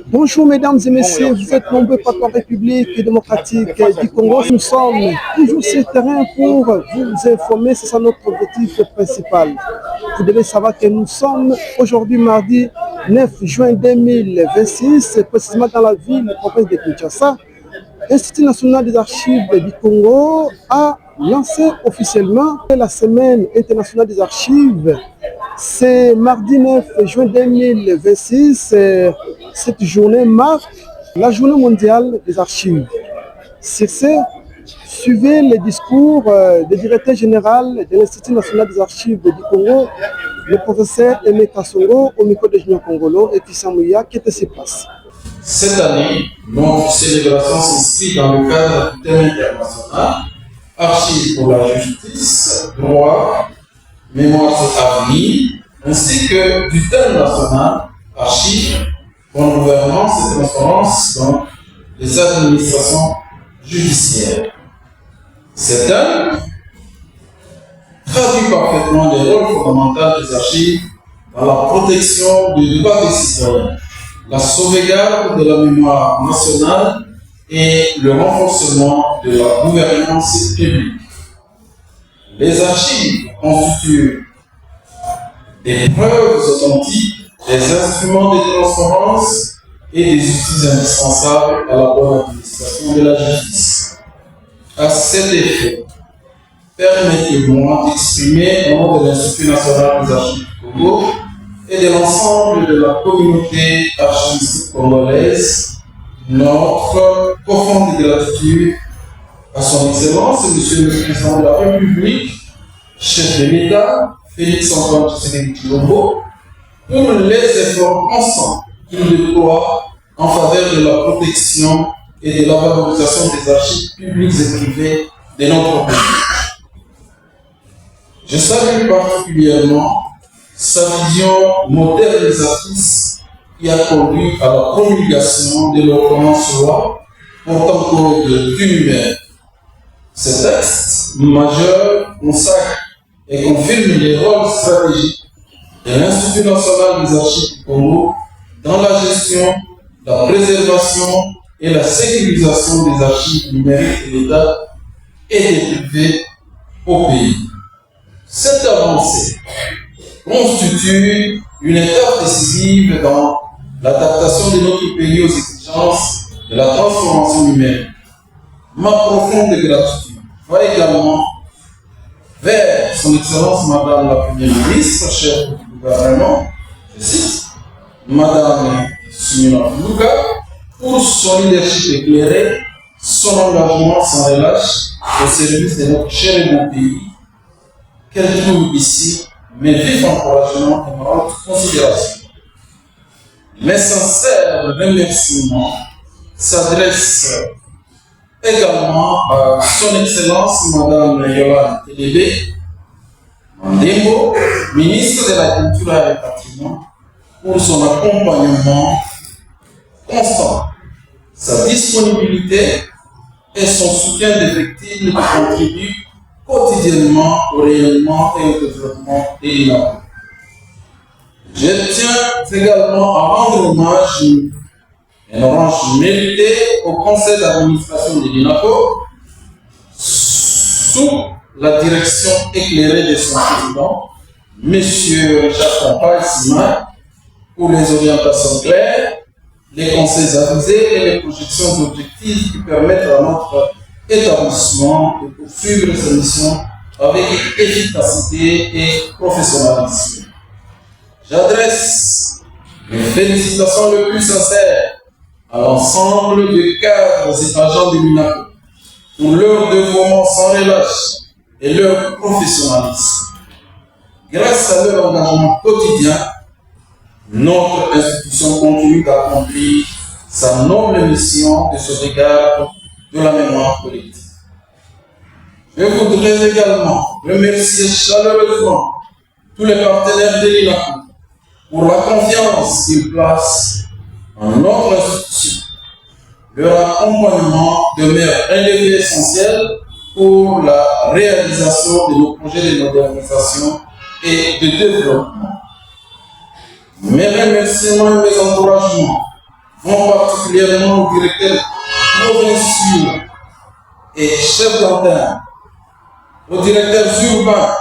Bonjour mesdames et messieurs, vous êtes nombreux par la République démocratique du Congo. Nous sommes toujours sur le terrain pour vous informer, c'est ça notre objectif principal. Vous devez savoir que nous sommes aujourd'hui mardi 9 juin 2026, précisément dans la ville de province de Kinshasa. L'Institut national des archives du Congo a lancé officiellement la semaine internationale des archives. C'est mardi 9 juin 2026. Cette journée marque la journée mondiale des archives. Sur ce, suivez le discours du directeur général de l'Institut national des archives du Congo, le professeur Aimé Kassongo, au micro de Junior Congolo et Kissamouya. Qu'est-ce qui se passe? Cette année, notre célébration s'inscrit dans le cadre du thème international Archives pour la justice, droit, mémoire et avenir, ainsi que du thème national Archives, bonne gouvernance et transparence dans les administrations judiciaires. Ce thème traduit parfaitement les rôles fondamentaux des archives dans la protection du droit des citoyens, la sauvegarde de la mémoire nationale et le renforcement de la gouvernance publique. Les archives constituent des preuves authentiques, des instruments de transparence et des outils indispensables à la bonne administration de la justice. À cet effet, permettez-moi d'exprimer au nom de l'Institut national des archives du Congo et de l'ensemble de la communauté archiviste congolaise notre profonde gratitude à son Excellence, Monsieur le Président de la République, chef de l'État, Félix-Antoine Tshisekedi Tshilombo, pour les efforts constants qu'il déploie en faveur de la protection et de la valorisation des archives publiques et privées de notre pays. Je salue particulièrement sa vision modernisatrice qui a conduit à la promulgation de l'ordonnance loi portant code d'univers. Ce texte majeur consacre et confirme les rôles stratégiques de l'Institut national des archives du Congo dans la gestion, la préservation et la sécurisation des archives numériques de l'État et des privés au pays. Cette avancée constitue une étape décisive dans l'adaptation de notre pays aux exigences de la transformation numérique. Ma profonde gratitude va également vers son Excellence Madame la Première ministre, chef du gouvernement, je cite, Madame Sumina Luka, pour son leadership éclairé, son engagement sans relâche au service de notre cher et beau pays, qu'elle trouve ici mes vifs encouragements et ma haute considération. Mes sincères remerciements s'adressent également à son Excellence Madame Yolande Télébé Mandembo, ministre de la Culture et du Patrimoine, pour son accompagnement constant, sa disponibilité et son soutien défectible qui contribuent quotidiennement au rayonnement et au développement de l'INACO. Je tiens également à rendre hommage, un hommage mérité au conseil d'administration de l'INACO, sous la direction éclairée de son président, M. Jacques Paul-Simon, pour les orientations claires, les conseils avisés et les projections objectives qui permettent à notre établissement de poursuivre sa mission avec efficacité et professionnalisme. J'adresse mes félicitations les plus sincères à l'ensemble des cadres et agents de l'INACO pour leur dévouement sans relâche et leur professionnalisme. Grâce à leur engagement quotidien, notre institution continue d'accomplir sa noble mission de sauvegarde de la mémoire collective. Je voudrais également remercier chaleureusement tous les partenaires de l'INACO pour la confiance qu'ils placent en notre institution. Leur accompagnement demeure un levier essentiel pour la réalisation de nos projets de modernisation et de développement. Mes remerciements et mes encouragements vont particulièrement aux directeurs provinciaux et chefs d'antenne, aux directeurs urbains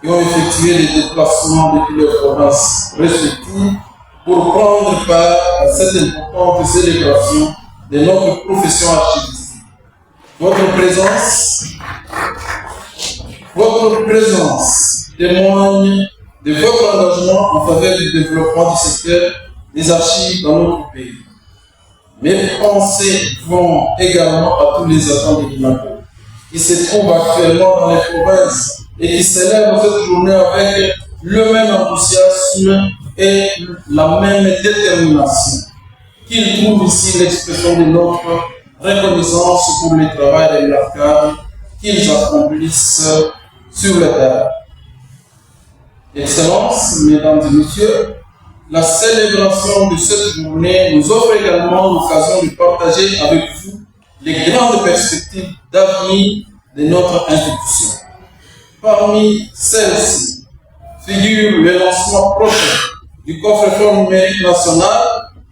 qui ont effectué des déplacements depuis leurs provinces respectives pour prendre part à cette importante célébration de notre profession archivistique. Votre présence témoigne de votre engagement en faveur du développement du secteur des archives dans notre pays. Mes pensées vont également à tous les agents de l'INACO qui se trouvent actuellement dans les provinces et qui célèbrent cette journée avec le même enthousiasme et la même détermination, qu'ils trouvent ici l'expression de notre reconnaissance pour le travail remarquable qu'ils accomplissent sur le terrain. Excellences, Mesdames et Messieurs, la célébration de cette journée nous offre également l'occasion de partager avec vous les grandes perspectives d'avenir de notre institution. Parmi celles-ci figure le lancement prochain du coffre-fort numérique national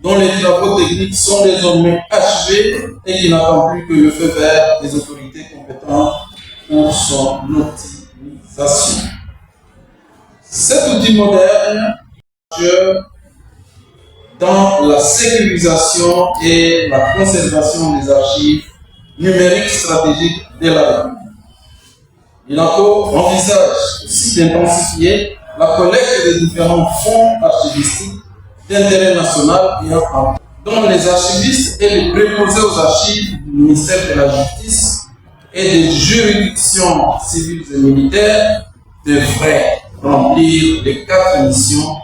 dont les travaux techniques sont désormais achevés et qui n'attend plus que le feu vert des autorités compétentes pour son optimisation. Cet outil moderne dans la sécurisation et la conservation des archives numériques stratégiques de la République. L'INACO envisage aussi d'intensifier la collecte des différents fonds archivistiques d'intérêt national et en dont les archivistes et les préposés aux archives du ministère de la Justice et des juridictions civiles et militaires devraient remplir les 4 missions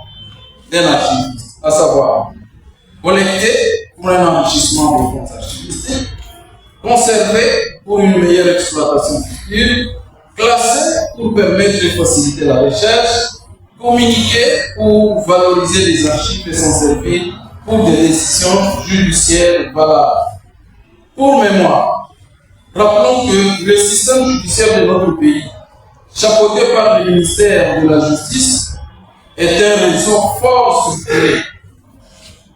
d'un archiviste, à savoir collecter pour un enrichissement des fonds archivistiques, conserver pour une meilleure exploitation future, classer pour permettre de faciliter la recherche, communiquer pour valoriser les archives et s'en servir pour des décisions judiciaires valables. Pour mémoire, rappelons que le système judiciaire de notre pays, chapeauté par le ministère de la Justice, est un réseau fort structuré,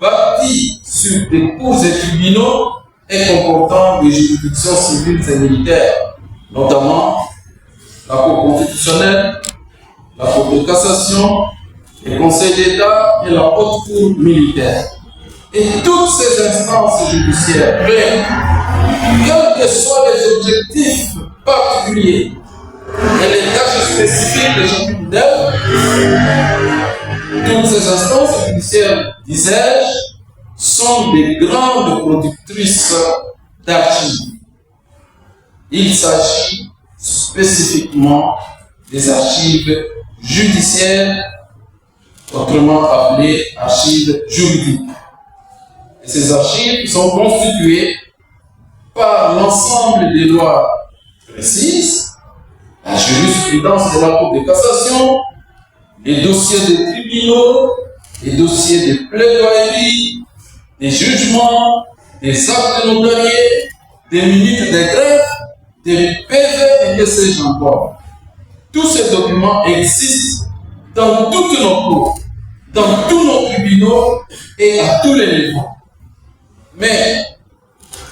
bâti sur des cours et tribunaux et comportant des juridictions civiles et militaires, notamment la Cour constitutionnelle, la Cour de cassation, le Conseil d'État et la Haute Cour militaire. Et toutes ces instances judiciaires plaident, quels que soient les objectifs particuliers et les tâches spécifiques de chacune d'elles, toutes ces instances judiciaires, disais-je, sont des grandes productrices d'archives. Il s'agit spécifiquement des archives judiciaires, autrement appelées archives juridiques. Et ces archives sont constituées par l'ensemble des lois précises, la jurisprudence de la Cour de cassation, les dossiers des tribunaux, les dossiers de plaidoirie, des jugements, des actes notariés, des minutes de greffe, des PV et que sais-je encore. Tous ces documents existent dans toutes nos cours, dans tous nos tribunaux et à tous les niveaux. Mais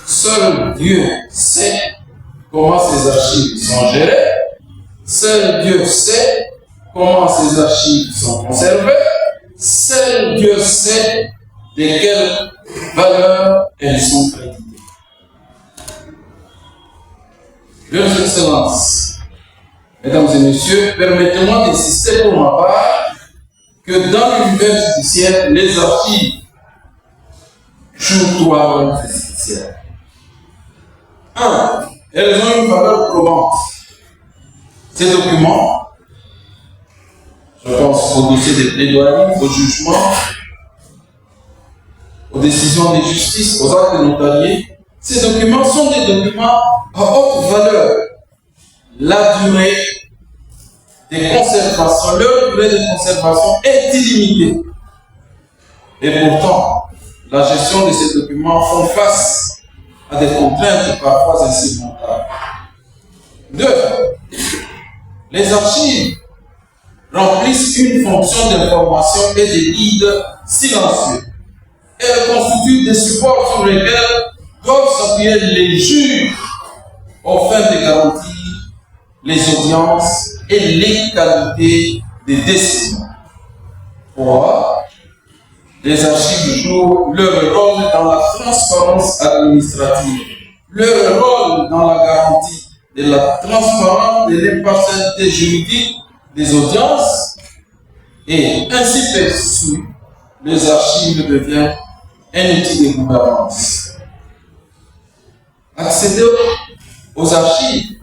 seul Dieu sait comment ces archives sont gérées, seul Dieu sait comment ces archives sont conservées, seul Dieu sait de quelle valeur elles sont créditées. Leurs Excellences, Mesdames et Messieurs, permettez-moi d'insister pour ma part que dans l'univers judiciaire, les archives jouent 3 rôles essentiels. 1. Elles ont une valeur probante. Ces documents, je pense aux dossiers de plaidoirie, aux jugements, aux décisions de justice, aux actes notariés, ces documents sont des documents à haute valeur. La durée de conservation, leur durée de conservation est illimitée. Et pourtant, la gestion de ces documents font face à des contraintes parfois insurmontables. 2. Les archives remplissent une fonction d'information et de guide silencieux. elles constituent des supports sur lesquels doivent s'appuyer les juges afin de garantir les audiences et l'égalité des décisions. Pourquoi les archives jouent leur rôle dans la transparence administrative, leur rôle dans la garantie de la transparence de l'impartialité juridique des audiences, et ainsi perçu, les archives deviennent un outil de gouvernance. Accéder aux archives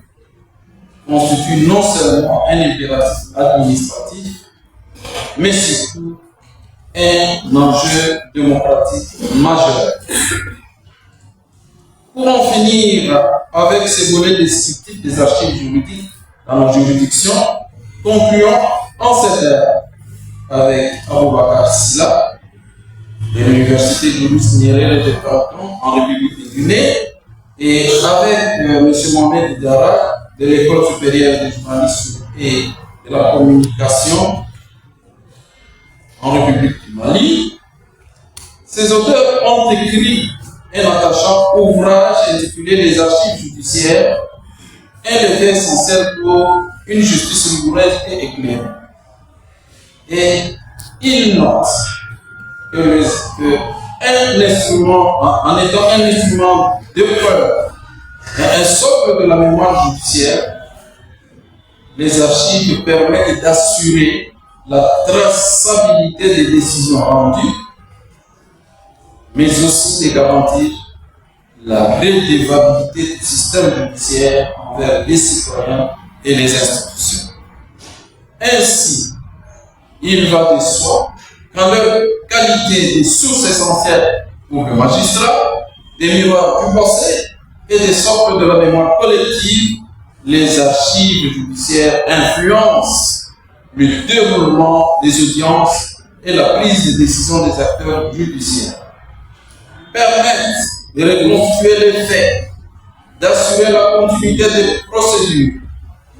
constitue non seulement un impératif administratif, mais surtout un enjeu démocratique majeur. Pour en finir avec ces volets descriptifs des archives juridiques dans nos juridictions, concluons en cette ère avec Aboubakar Silla de l'Université de Louis Nyerere de Canton en République de Guinée et avec M. Mohamed Diarra de l'École supérieure des journalistes et de la communication en République du Mali. Ces auteurs ont écrit un attachant ouvrage intitulé Les archives judiciaires, un levier essentiel pour une justice rigoureuse et éclairée. Et il note que un instrument, en étant un instrument de preuve et un socle de la mémoire judiciaire, les archives permettent d'assurer la traçabilité des décisions rendues, mais aussi de garantir la redevabilité du système judiciaire envers les citoyens et les institutions. Ainsi, il va de soi qu'en leur qualité de sources essentielles pour le magistrat, des miroirs du passé et des socles de la mémoire collective, les archives judiciaires influencent le déroulement des audiences et la prise de décision des acteurs judiciaires, permettent de reconstituer les faits, d'assurer la continuité des procédures,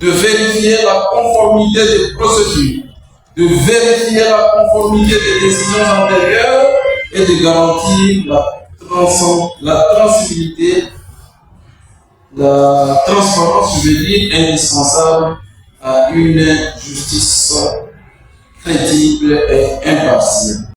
de vérifier la conformité des procédures, de vérifier la conformité des décisions antérieures et de garantir la transparence, je veux dire, indispensable à une justice crédible et impartiale.